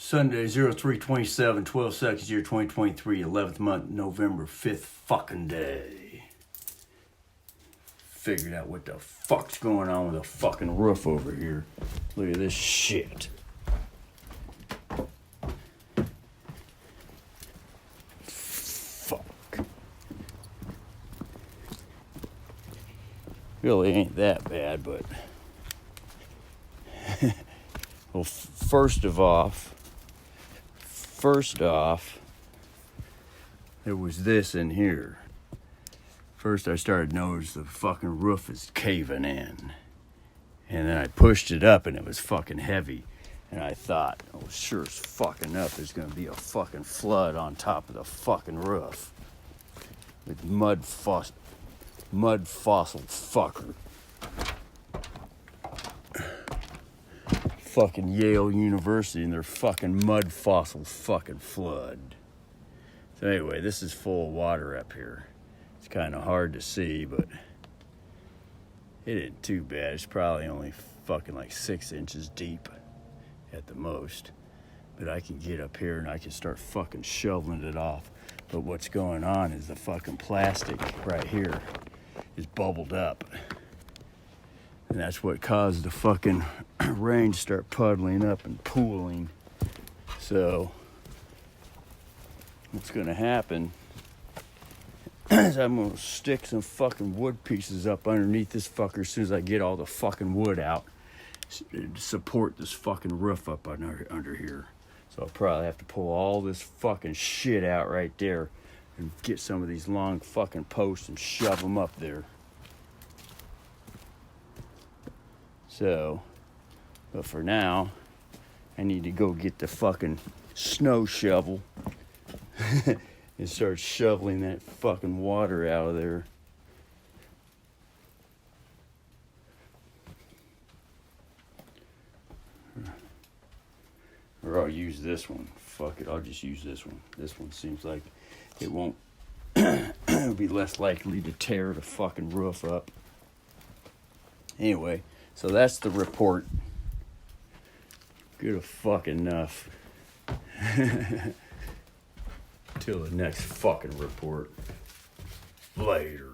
Sunday, 03/27, 12 seconds, year 2023, 11th month, November 5th fucking day. Figured out what the fuck's going on with the fucking roof over here. Look at this shit. Fuck. Really ain't that bad, but... Well, first off, there was this in here. First I started to notice the fucking roof is caving in. And then I pushed it up and it was fucking heavy. And I thought, oh, sure as fucking up, there's gonna be a fucking flood on top of the fucking roof. With mud fossil fucker. Fucking Yale University and their fucking mud fossil fucking flood. So anyway, this is full of water up here. It's kind of hard to see, but it ain't too bad. It's probably only fucking like 6 inches deep at the most. But I can get up here and I can start fucking shoveling it off. But what's going on is the fucking plastic right here is bubbled up. And that's what caused the fucking rain to start puddling up and pooling. So, what's gonna happen is I'm gonna stick some fucking wood pieces up underneath this fucker as soon as I get all the fucking wood out to support this fucking roof up under here. So I'll probably have to pull all this fucking shit out right there and get some of these long fucking posts and shove them up there. So, but for now, I need to go get the fucking snow shovel and start shoveling that fucking water out of there. Or I'll use this one. Fuck it, I'll just use this one. This one seems like it won't it'll be less likely to tear the fucking roof up. Anyway. So that's the report. Good fuck enough. Till the next fucking report. Later.